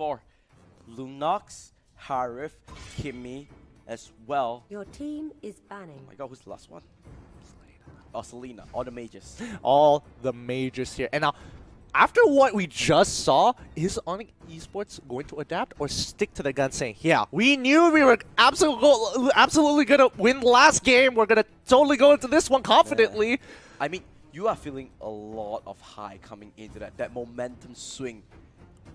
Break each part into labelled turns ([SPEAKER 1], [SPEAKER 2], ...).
[SPEAKER 1] 4. Lunox, Harif, Kimmy as well.
[SPEAKER 2] Your team is banning.
[SPEAKER 1] Oh my god, who's the last one? Oh, Selena. All the mages.
[SPEAKER 3] All the majors here. And now, after what we just saw, is ONIC Esports going to adapt or stick to the gun saying, yeah, we knew we were absolutely going to win last game. We're going to totally go into this one confidently.
[SPEAKER 1] Yeah. I mean, you are feeling a lot of high coming into that momentum swing.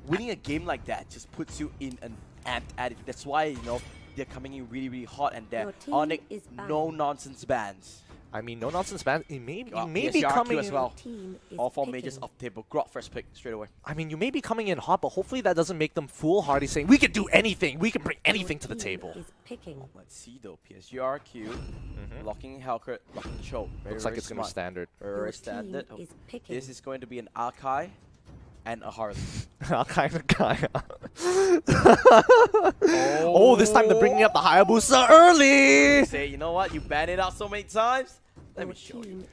[SPEAKER 1] Winning a game like that just puts you in an amped attitude. That's why, you know, they're coming in really, really hot, and they're ONIC no-nonsense bans.
[SPEAKER 3] I mean, no-nonsense bans. You may be
[SPEAKER 1] RRQ
[SPEAKER 3] coming
[SPEAKER 1] as
[SPEAKER 3] in.
[SPEAKER 1] well. All 4 majors off table. Grot first pick straight away.
[SPEAKER 3] I mean, you may be coming in hot, but hopefully that doesn't make them foolhardy saying, we can do anything. We can bring anything to the table.
[SPEAKER 1] Let's see, though. PSG RRQ. Locking Hellcurt. Locking Choke.
[SPEAKER 3] Looks like it's going to be standard.
[SPEAKER 1] Very standard. This is going to be an Akai and a Harley.
[SPEAKER 3] Kind of guy. Oh, this time they're bringing up the Hayabusa early.
[SPEAKER 1] Say, you know what? You banned it out so many times. Let me show you.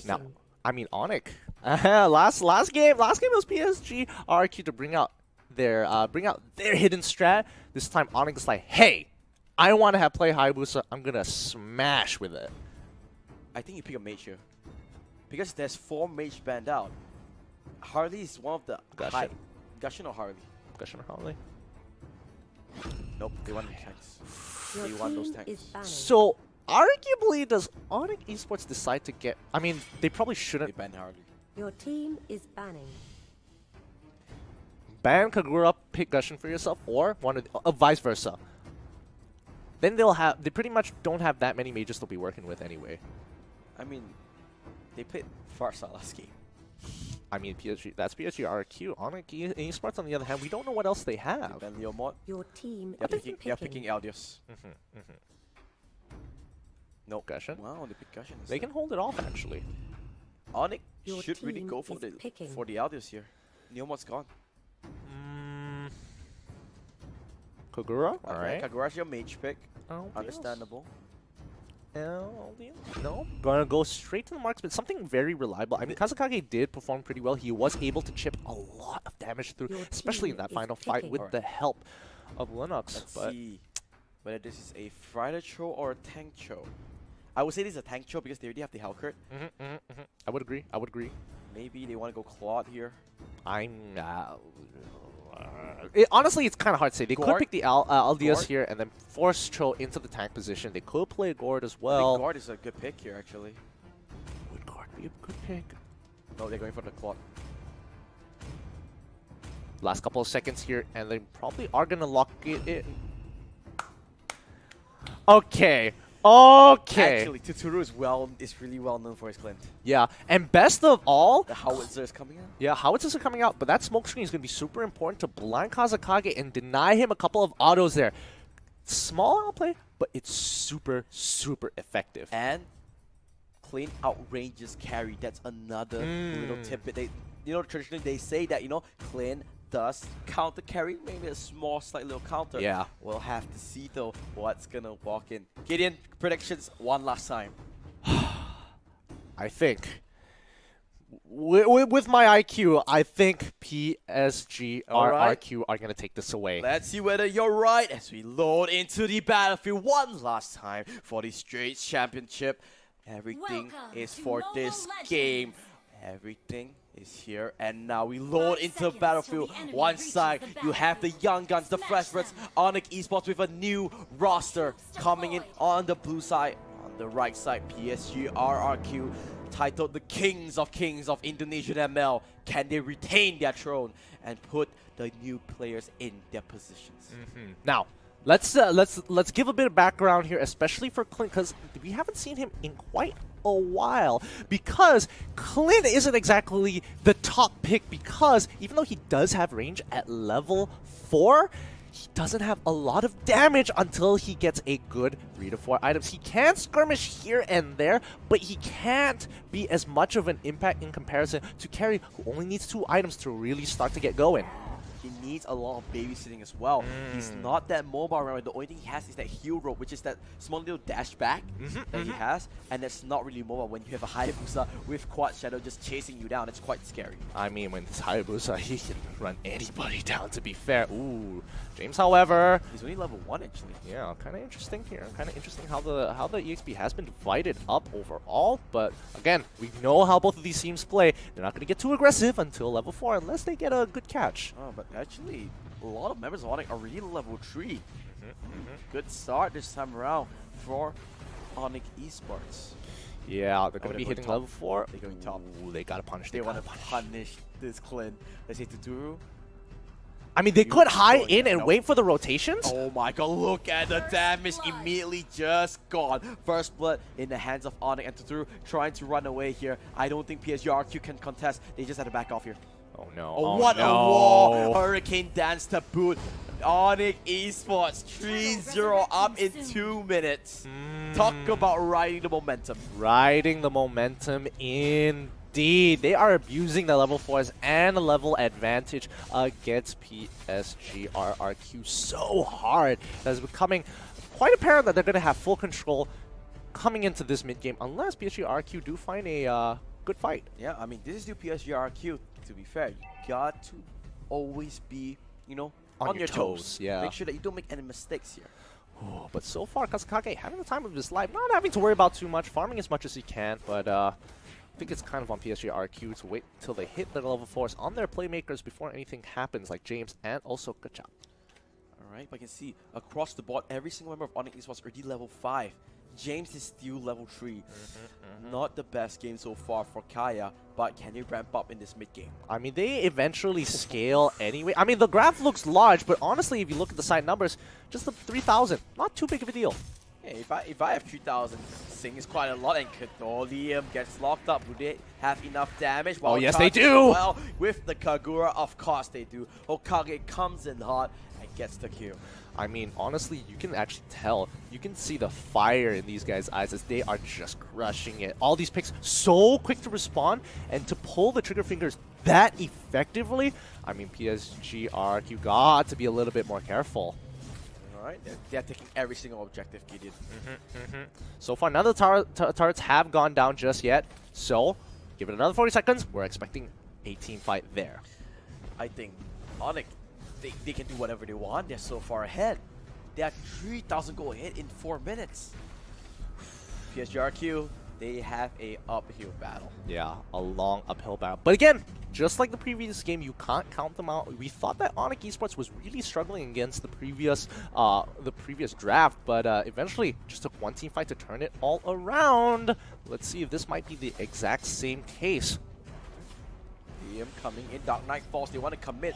[SPEAKER 3] Now, I mean, ONIC. last game was PSG RRQ to bring out their hidden strat. This time ONIC is like, hey, I want to play Hayabusa. I'm gonna smash with it.
[SPEAKER 1] I think you pick a mage here because there's 4 mage banned out. Harley is one of the high. Gushin or Harley?
[SPEAKER 3] Gushin or Harley?
[SPEAKER 1] Nope, they want the tanks. They want those tanks.
[SPEAKER 3] So, arguably, does ONIC Esports decide to get... I mean, they probably shouldn't...
[SPEAKER 1] They ban Harley.
[SPEAKER 2] Your team is banning.
[SPEAKER 3] Ban Kagura, pick Gushin for yourself, or one of vice versa. Then they pretty much don't have that many mages to be working with anyway.
[SPEAKER 1] I mean, they played Farsa last game.
[SPEAKER 3] I mean, PSG, that's PSG RRQ. ONIC Esports, on the other hand, we don't know what else they have.
[SPEAKER 1] They ban Leomod.
[SPEAKER 2] Your team
[SPEAKER 1] they're picking Eldios.
[SPEAKER 3] No Gushin.
[SPEAKER 1] Wow, they pick Gushin.
[SPEAKER 3] They can hold it off, actually.
[SPEAKER 1] ONIC should really go for the Eldios here. Leomod's gone.
[SPEAKER 3] Kagura? Alright.
[SPEAKER 1] Kagura's your mage pick.
[SPEAKER 3] Oh,
[SPEAKER 1] understandable.
[SPEAKER 3] No, gonna go straight to the marksman. Something very reliable. I mean, Kazakage did perform pretty well. He was able to chip a lot of damage through, especially in that final fight with the help of Linux.
[SPEAKER 1] Let's see whether this is a Friday Cho or a Tank Cho. I would say this is a Tank Cho because they already have the Hellcurt.
[SPEAKER 3] I would agree.
[SPEAKER 1] Maybe they want to go Claude here.
[SPEAKER 3] Honestly, it's kind of hard to say. They could pick the Aldias here and then force Cho into the tank position. They could play Gord as well.
[SPEAKER 1] I think Gord is a good pick here, actually.
[SPEAKER 3] Would Gord be a good pick?
[SPEAKER 1] No, they're going for the Claude.
[SPEAKER 3] Last couple of seconds here, and they probably are going to lock it in. Okay.
[SPEAKER 1] Actually, Tuturu is really well known for his Clint.
[SPEAKER 3] Yeah, and best of all,
[SPEAKER 1] the Howitzer is coming out.
[SPEAKER 3] Yeah, Howitzers are coming out, but that smoke screen is going to be super important to blind Kazakage and deny him a couple of autos there. Small outplay, but it's super, super effective.
[SPEAKER 1] And Clint outranges carry. That's another little tidbit. Traditionally they say that, Clint does counter carry, maybe a small, slight little counter.
[SPEAKER 3] Yeah.
[SPEAKER 1] We'll have to see, though, what's going to walk in. Gideon, predictions one last time.
[SPEAKER 3] I think, with my IQ, I think PSG RRQ are going to take this away.
[SPEAKER 1] Let's see whether you're right as we load into the battlefield one last time for the Straits Championship. Everything is for this game. Everything is here, and now we load into the battlefield. One side, you have the young guns, the fresh brats, ONIC Esports with a new roster coming in on the blue side. On the right side, PSG RRQ, titled the Kings of Indonesian ML. Can they retain their throne and put the new players in their positions?
[SPEAKER 3] Now, let's give a bit of background here, especially for Clint, because we haven't seen him in quite a while, because Clint isn't exactly the top pick, because even though he does have range at level 4, he doesn't have a lot of damage until he gets a good 3 to 4 items. He can skirmish here and there, but he can't be as much of an impact in comparison to Carry, who only needs 2 items to really start to get going.
[SPEAKER 1] he needs a lot of babysitting as well. He's not that mobile right. The only thing he has is that heel rope, which is that small little dash back that he has, and that's not really mobile when you have a Hayabusa with Quad Shadow just chasing you down. It's quite scary.
[SPEAKER 3] I mean, when it's Hayabusa, he can run anybody down, to be fair. Ooh, James, however,
[SPEAKER 1] He's only level 1 actually.
[SPEAKER 3] yeah, kind of interesting here. Kind of interesting how the EXP has been divided up overall. But again, we know how both of these teams play. They're not going to get too aggressive until level 4 unless they get a good catch.
[SPEAKER 1] Oh, but actually, a lot of members of ONIC are really level 3. Good start this time around for ONIC Esports.
[SPEAKER 3] Yeah, they're going to
[SPEAKER 1] they're
[SPEAKER 3] be
[SPEAKER 1] going
[SPEAKER 3] hitting
[SPEAKER 1] top.
[SPEAKER 3] level 4.
[SPEAKER 1] They're going top.
[SPEAKER 3] Ooh, they got to punish.
[SPEAKER 1] They want to
[SPEAKER 3] gotta
[SPEAKER 1] punish this Clint. Let's say Tuturu.
[SPEAKER 3] I mean, they could hide
[SPEAKER 1] going
[SPEAKER 3] in and
[SPEAKER 1] down.
[SPEAKER 3] wait for the rotations.
[SPEAKER 1] Oh my god, look at the damage immediately just gone. First blood in the hands of ONIC, and Tuturu trying to run away here. I don't think PSG RRQ can contest. They just had to back off here.
[SPEAKER 3] Oh no.
[SPEAKER 1] Oh, what a wall! Hurricane dance to boot. ONIC Esports 3-0 up in 2 minutes. Talk about riding the momentum.
[SPEAKER 3] Riding the momentum indeed. They are abusing the level 4s and the level advantage against PSG RRQ so hard that it's becoming quite apparent that they're going to have full control coming into this mid-game unless PSG RRQ do find a good fight.
[SPEAKER 1] Yeah, I mean, this is the PSG RRQ, to be fair. You got to always be, you know, on your toes.
[SPEAKER 3] Yeah.
[SPEAKER 1] Make sure that you don't make any mistakes here.
[SPEAKER 3] Oh, but so far, Kazukage having the time of his life, not having to worry about too much, farming as much as he can, but I think it's kind of on PSG RRQ to wait till they hit their level 4s on their playmakers before anything happens, like James and also Gacha.
[SPEAKER 1] Alright, but I can see across the board, every single member of ONIC Esports already level 5. James is still level 3. Not the best game so far for Kaya, but can they ramp up in this mid game?
[SPEAKER 3] I mean, they eventually scale anyway. I mean, the graph looks large, but honestly, if you look at the side numbers, just the 3,000, not too big of a deal.
[SPEAKER 1] Hey, if I have 3,000, Sing is quite a lot, and Cadolium gets locked up. Do they have enough damage?
[SPEAKER 3] Oh, yes,
[SPEAKER 1] Charge
[SPEAKER 3] they do!
[SPEAKER 1] Well, with the Kagura, of course they do. Hokage comes in hot and gets the kill.
[SPEAKER 3] I mean, honestly, you can actually tell. You can see the fire in these guys' eyes as they are just crushing it. All these picks so quick to respond and to pull the trigger fingers that effectively. I mean, PSG RRQ got to be a little bit more careful.
[SPEAKER 1] Alright, they're taking every single objective, Gideon.
[SPEAKER 3] So far, none of the turrets have gone down just yet. So, give it another 40 seconds. We're expecting a team fight there.
[SPEAKER 1] I think ONIC, they can do whatever they want. They're so far ahead. They are 3,000 gold ahead in 4 minutes. PSG RRQ, they have a uphill battle.
[SPEAKER 3] Yeah, a long uphill battle. But again, just like the previous game, you can't count them out. We thought that ONIC Esports was really struggling against the previous draft, but eventually just took one team fight to turn it all around. Let's see if this might be the exact same case.
[SPEAKER 1] DM coming in, Dark Knight Falls, they want to commit.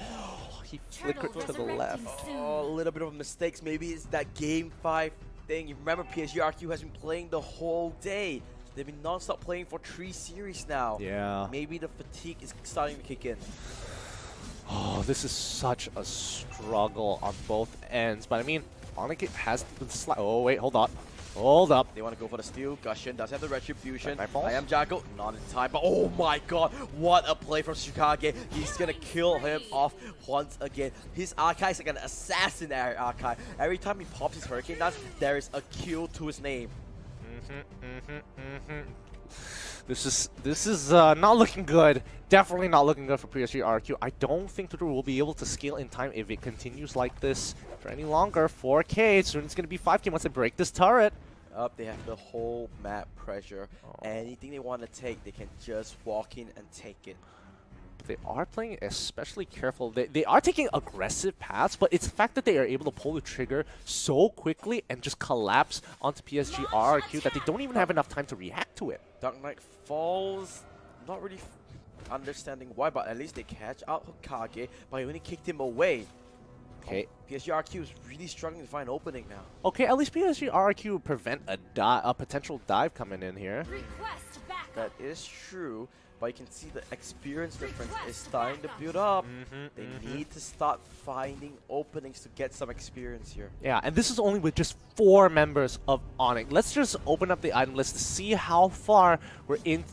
[SPEAKER 3] He flickered to the left.
[SPEAKER 1] Oh, a little bit of mistakes. Maybe it's that game 5 thing. You remember PSG RRQ has been playing the whole day. They've been non-stop playing for 3 series now.
[SPEAKER 3] Yeah.
[SPEAKER 1] Maybe the fatigue is starting to kick in.
[SPEAKER 3] Oh, this is such a struggle on both ends. But I mean, ONIC has the oh, wait, hold on. Hold up.
[SPEAKER 1] They want to go for the steal. Gushin does have the retribution.
[SPEAKER 3] Nightfalls?
[SPEAKER 1] I am Jago, not in time, but oh my god, what a play from Shikage. He's gonna kill him off once again. His Archive is like an assassin Archive. Every time he pops his Hurricane Dance, there is a kill to his name.
[SPEAKER 3] This is not looking good. Definitely not looking good for PSG RRQ. I don't think Tuturu will be able to scale in time if it continues like this for any longer. 4K, soon it's going to be 5K once they break this turret.
[SPEAKER 1] Up, they have the whole map pressure. Anything they want to take, they can just walk in and take it.
[SPEAKER 3] They are playing especially careful. They are taking aggressive paths, but it's the fact that they are able to pull the trigger so quickly and just collapse onto PSG RRQ that they don't even have enough time to react to it.
[SPEAKER 1] Dark Knight Falls, not really understanding why, but at least they catch out Hokage, but he only kicked him away.
[SPEAKER 3] Okay.
[SPEAKER 1] PSG RRQ is really struggling to find an opening now.
[SPEAKER 3] Okay, at least PSG RRQ prevent a potential dive coming in here.
[SPEAKER 1] That is true, but you can see the experience difference is starting to build up. They need to start finding openings to get some experience here.
[SPEAKER 3] Yeah, and this is only with just 4 members of ONIC. Let's just open up the item list to see how far we're in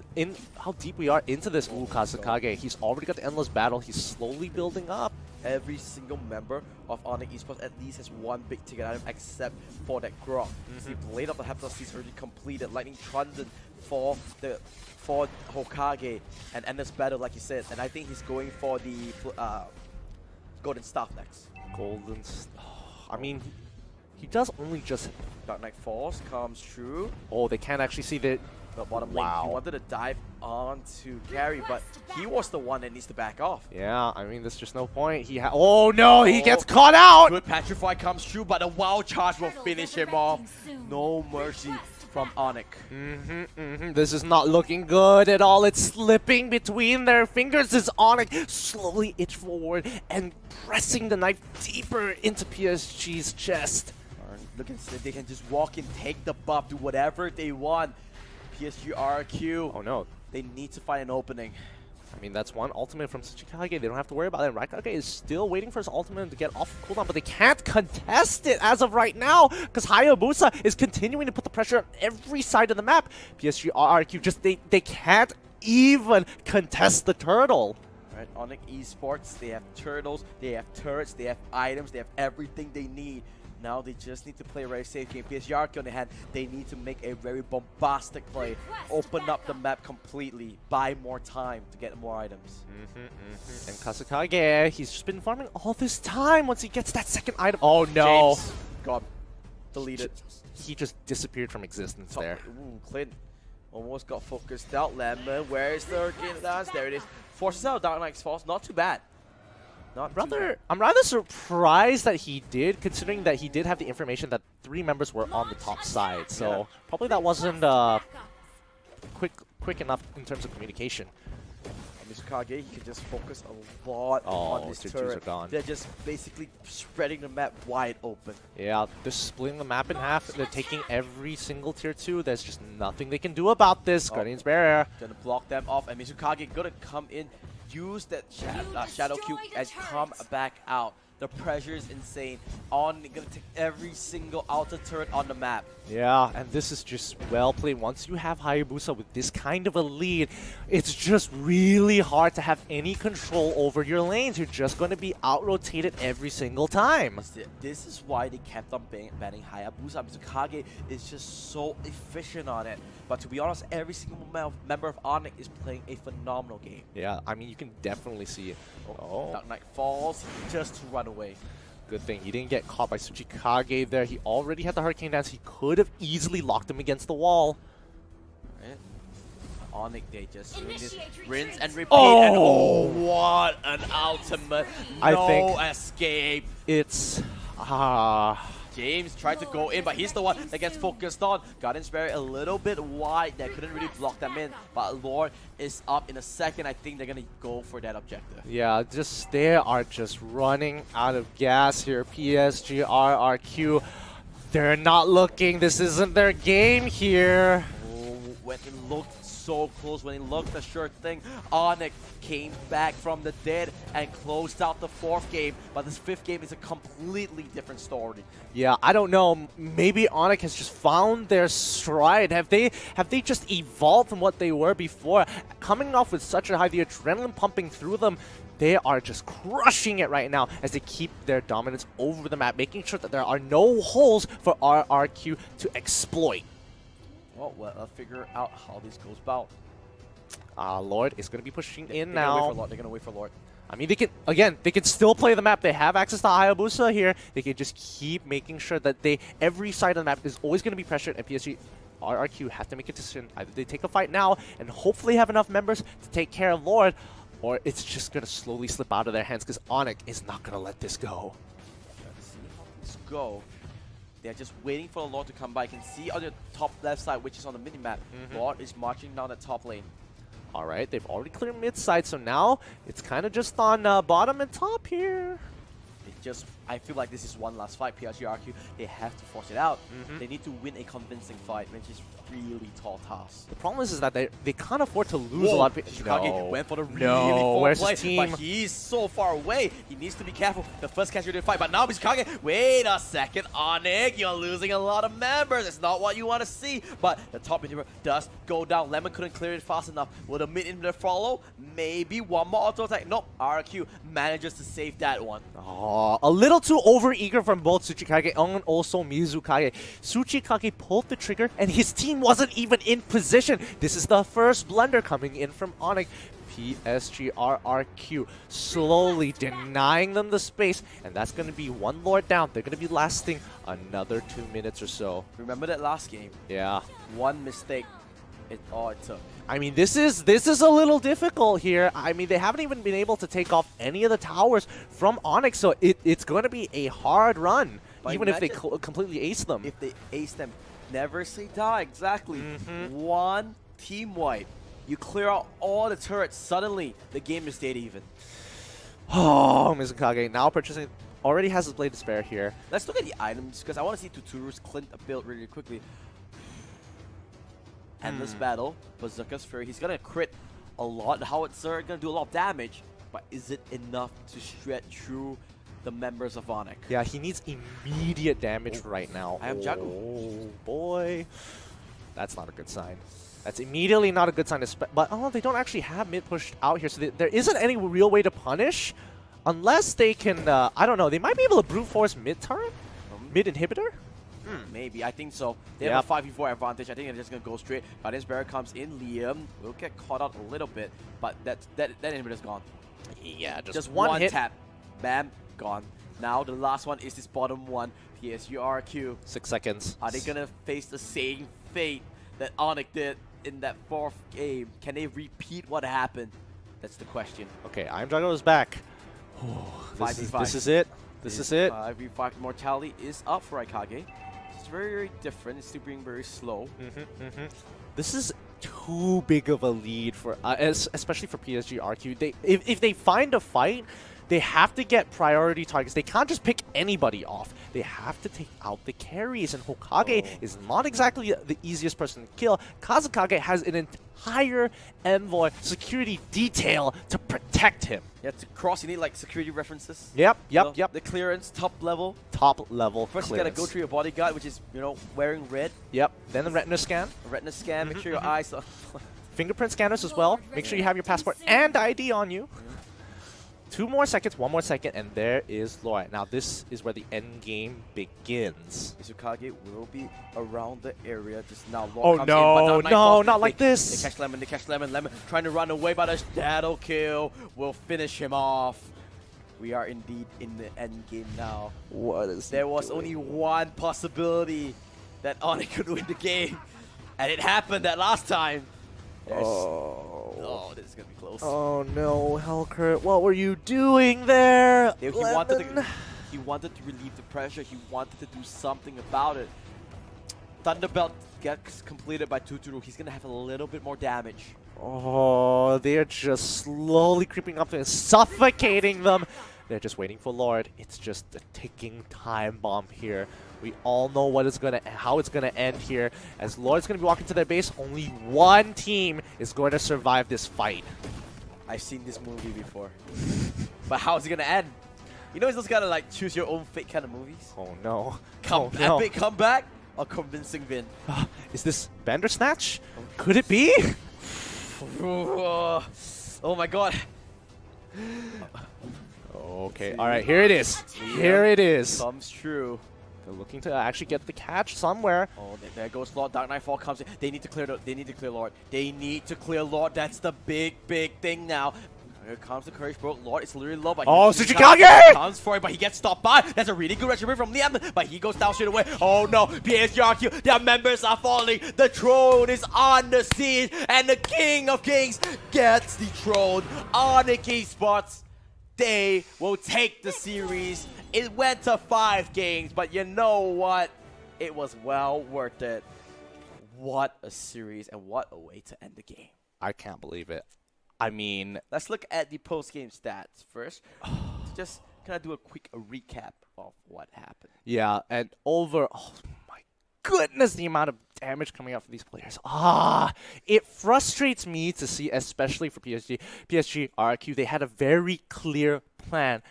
[SPEAKER 3] how deep we are into this. Ooh, Kazukage, he's already got the Endless Battle. He's slowly building up.
[SPEAKER 1] every single member of ONIC Esports at least has one big ticket item except for that Grok. The Blade of the Hephaestus is already completed. Lightning Trident for Hokage and Endless Battle, like you said. And I think he's going for the Golden Staff next.
[SPEAKER 3] Golden. I mean, he does only just.
[SPEAKER 1] Dark Knight Falls comes through.
[SPEAKER 3] Oh, they can't actually see the.
[SPEAKER 1] The bottom lane. He wanted to dive onto carry, but he was the one that needs to back off.
[SPEAKER 3] Yeah, I mean, there's just no point. Oh no, he gets caught out.
[SPEAKER 1] Good Petrify comes through, but a wild charge will finish him off. No mercy from ONIC.
[SPEAKER 3] This is not looking good at all. It's slipping between their fingers as ONIC slowly itch forward and pressing the knife deeper into PSG's chest.
[SPEAKER 1] Look, they can just walk in, take the buff, do whatever they want. PSG RRQ.
[SPEAKER 3] Oh no.
[SPEAKER 1] They need to find an opening.
[SPEAKER 3] I mean, that's one ultimate from Tsuchikage. They don't have to worry about it. Raikage is still waiting for his ultimate to get off cooldown, but they can't contest it as of right now because Hayabusa is continuing to put the pressure on every side of the map. PSG RRQ just, they can't even contest the turtle.
[SPEAKER 1] Right, ONIC Esports, they have turtles, they have turrets, they have items, they have everything they need. Now they just need to play a very safe game. PSG RRQ on the hand, they need to make a very bombastic play. Open up the map completely. Buy more time to get more items.
[SPEAKER 3] And Kasukage, he's just been farming all this time once he gets that second item. Oh no.
[SPEAKER 1] James got deleted.
[SPEAKER 3] He just disappeared from existence there.
[SPEAKER 1] Ooh, Clint almost got focused out. Lemon, where is the Hurricane Dance? There it is. Forces out Dark Knight's Falls. Not too bad. I'm rather surprised that he did, considering that he did have the information that 3 members were on the top side. So probably that wasn't quick enough in terms of communication. Mizukage, he can just focus a lot on this turret. They're just basically spreading the map wide open.
[SPEAKER 3] Yeah, they're splitting the map in half. They're taking every single tier 2. There's just nothing they can do about this. Guardian's Barrier.
[SPEAKER 1] Gonna block them off, and Mizukage gonna come in, use that Shadow Cube, and come back out. The pressure is insane. Gonna take every single outer turret on the map.
[SPEAKER 3] Yeah, and this is just well played. Once you have Hayabusa with this kind of a lead, it's just really hard to have any control over your lanes. You're just going to be out-rotated every single time.
[SPEAKER 1] This is why they kept on banning Hayabusa. Mizukage is just so efficient on it. But to be honest, every single member of ONIC is playing a phenomenal game.
[SPEAKER 3] Yeah, I mean, you can definitely see it. Oh.
[SPEAKER 1] Dark Knight Falls just to run away.
[SPEAKER 3] Good thing he didn't get caught by Tsuchikage there. He already had the Hurricane Dance. He could have easily locked him against the wall.
[SPEAKER 1] Right. ONIC, they just rinse and repeat.
[SPEAKER 3] Oh!
[SPEAKER 1] And oh, what an ultimate.
[SPEAKER 3] I think
[SPEAKER 1] no escape.
[SPEAKER 3] It's...
[SPEAKER 1] James tried to go in, but he's the one that gets focused on. Guardian's Barrier a little bit wide. They couldn't really block them in, but Lord is up in a second. I think they're going to go for that objective. Yeah, they are just running out of gas here. PSG, RRQ, they're not looking. This isn't their game here. Oh, when it looked so close, when it looked a sure thing, ONIC came back from the dead and closed out the 4th game, but this 5th game is a completely different story. Yeah, I don't know. Maybe ONIC has just found their stride. Have they just evolved from what they were before? Coming off with such a high, the adrenaline pumping through them, they are just crushing it right now as they keep their dominance over the map, making sure that there are no holes for RRQ to exploit. Well, we'll figure out how this goes about. Lord is going to be pushing in now. They're going to wait for Lord. I mean, they can still play the map. They have access to Hayabusa here. They can just keep making sure that every side of the map is always going to be pressured, and PSG RRQ have to make a decision. Either they take a fight now and hopefully have enough members to take care of Lord, or it's just going to slowly slip out of their hands because ONIC is not going to let this go. Let's see how this go. They're just waiting for the Lord to come by. You can see on the top left side, which is on the minimap, Lord is marching down the top lane. Alright, they've already cleared mid side, so now it's kind of just on bottom and top here. They I feel like this is one last fight. PSG RRQ, they have to force it out. They need to win a convincing fight, which is really tall task.
[SPEAKER 3] The problem is that they can't afford to lose a lot of people.
[SPEAKER 1] Kage went for the really full
[SPEAKER 3] where's
[SPEAKER 1] play,
[SPEAKER 3] his team?
[SPEAKER 1] but he's so far away. He needs to be careful. The first catch you did fight, but now Kage. Wait a second, ONIC, you're losing a lot of members. It's not what you want to see. But the top inhibitor does go down. Lemon couldn't clear it fast enough. Will the mid inhibitor follow? Maybe one more auto attack. Nope, RRQ manages to save that one.
[SPEAKER 3] Oh, a little too over-eager from both Tsuchikage and also Mizukage. Tsuchikage pulled the trigger and his team wasn't even in position. This is the first blunder coming in from ONIC. PSG RRQ slowly denying them the space, and that's going to be one Lord down. They're going to be lasting another 2 minutes or so.
[SPEAKER 1] Remember that last game?
[SPEAKER 3] Yeah.
[SPEAKER 1] One mistake, all it took.
[SPEAKER 3] I mean, this is a little difficult here. I mean, they haven't even been able to take off any of the towers from ONIC, so it's going to be a hard run,
[SPEAKER 1] But
[SPEAKER 3] even if they
[SPEAKER 1] imagine
[SPEAKER 3] completely ace them.
[SPEAKER 1] If they ace them, never say die. Exactly. One team wipe. You clear out all the turrets. Suddenly, the game is dead even.
[SPEAKER 3] Oh, Mizukage now purchasing, already has his Blade to spare here.
[SPEAKER 1] Let's look at the items, because I want to see Tuturu's Clint build really quickly. Endless Battle, Berserker's Fury. He's going to crit a lot. Howitzer going to do a lot of damage, but is it enough to shred through the members of ONIC?
[SPEAKER 3] Yeah, he needs immediate damage right now.
[SPEAKER 1] I have Jagu.
[SPEAKER 3] Oh, boy. That's not a good sign. That's immediately not a good sign. But oh, they don't actually have mid pushed out here, so there isn't any real way to punish. Unless they can, I don't know, they might be able to brute force mid turret? Mid inhibitor?
[SPEAKER 1] Maybe, I think so. They have a 5v4 advantage. I think they're just going to go straight. Guardian's Barrier comes in. Liam will get caught out a little bit, but that inhibitor's gone.
[SPEAKER 3] Yeah,
[SPEAKER 1] Just
[SPEAKER 3] one hit.
[SPEAKER 1] tap. Bam, gone. Now the last one is this bottom one. PSG RRQ.
[SPEAKER 3] 6 seconds.
[SPEAKER 1] Are they going to face the same fate that ONIC did in that 4th game? Can they repeat what happened? That's the question.
[SPEAKER 3] Okay, I'm Jago is back. This is it. This is it.
[SPEAKER 1] 5v5 mortality is up for Aikage. It's very, very different. It's still being very slow.
[SPEAKER 3] This is too big of a lead for, especially for PSG RQ. If they find a fight, they have to get priority targets. They can't just pick anybody off. They have to take out the carries, and Hokage is not exactly the easiest person to kill. Kazukage has an entire envoy security detail to protect him.
[SPEAKER 1] Yeah, to cross, you need like security references.
[SPEAKER 3] Yep.
[SPEAKER 1] The clearance, top level.
[SPEAKER 3] Top level
[SPEAKER 1] First,
[SPEAKER 3] clearance.
[SPEAKER 1] you gotta go through your bodyguard, which is, wearing red.
[SPEAKER 3] Yep. Then the retina scan.
[SPEAKER 1] Retina scan, make sure your eyes are...
[SPEAKER 3] Fingerprint scanners as well. Make sure you have your passport and ID on you. 2 more seconds, 1 more second, and there is Lord. Now this is where the end game begins.
[SPEAKER 1] Mizukage will be around the area just now.
[SPEAKER 3] Oh no, no, not like this.
[SPEAKER 1] They catch Lemon. Lemon trying to run away, but a shadow kill will finish him off. We are indeed in the end game now.
[SPEAKER 3] What is
[SPEAKER 1] There was only one possibility that ONIC could win the game, and it happened that last time. Oh, this is gonna be close.
[SPEAKER 3] Oh no, Hellcurt, what were you doing there?
[SPEAKER 1] He wanted to relieve the pressure. He wanted to do something about it. Thunderbelt gets completed by Tuturu. He's gonna have a little bit more damage.
[SPEAKER 3] Oh, they're just slowly creeping up and suffocating them. They're just waiting for Lord. It's just a ticking time bomb here. We all know how it's gonna end here. As Lord's gonna be walking to their base, only one team is going to survive this fight.
[SPEAKER 1] I've seen this movie before. But how is it gonna end? You know, it's those kind of like choose your own fate kind of movies.
[SPEAKER 3] Oh no.
[SPEAKER 1] Epic comeback or convincing win.
[SPEAKER 3] Is this Bandersnatch? Could it be?
[SPEAKER 1] Oh my god.
[SPEAKER 3] Okay, alright, here it is. Here it is.
[SPEAKER 1] Comes true.
[SPEAKER 3] They're looking to actually get the catch somewhere.
[SPEAKER 1] Oh, there goes Lord. Dark Nightfall comes in. They need to clear Lord. They need to clear Lord. That's the big thing now. Here comes the Courage Bro. Lord is literally low, but
[SPEAKER 3] Tsuchikage!
[SPEAKER 1] Comes for it, but he gets stopped by. That's a really good retribution from Liam, but he goes down straight away. Oh no, PSG RQ, their members are falling. The throne is on the siege, and the King of Kings gets dethroned. ONIC Esports, they will take the series. It went to 5 games, but you know what? It was well worth it. What a series, and what a way to end the game.
[SPEAKER 3] I can't believe it. I mean,
[SPEAKER 1] let's look at the post-game stats first. Just can I do a quick recap of what happened?
[SPEAKER 3] Yeah, and oh my goodness, the amount of damage coming out from these players. It frustrates me to see, especially for PSG. PSG, RRQ, they had a very clear plan.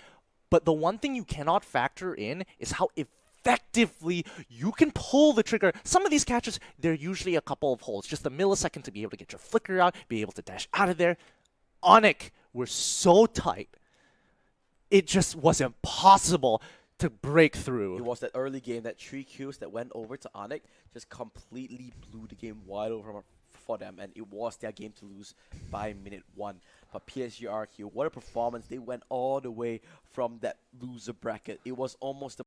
[SPEAKER 3] But the one thing you cannot factor in is how effectively you can pull the trigger. Some of these catches, they're usually a couple of holes, just a millisecond to be able to get your flicker out, be able to dash out of there. ONIC were so tight. It just was impossible to break through.
[SPEAKER 1] It was that early game, that 3 kills that went over to ONIC, just completely blew the game wide over for them, and it was their game to lose by minute 1. But PSG RQ, what a performance. They went all the way from that loser bracket. It was almost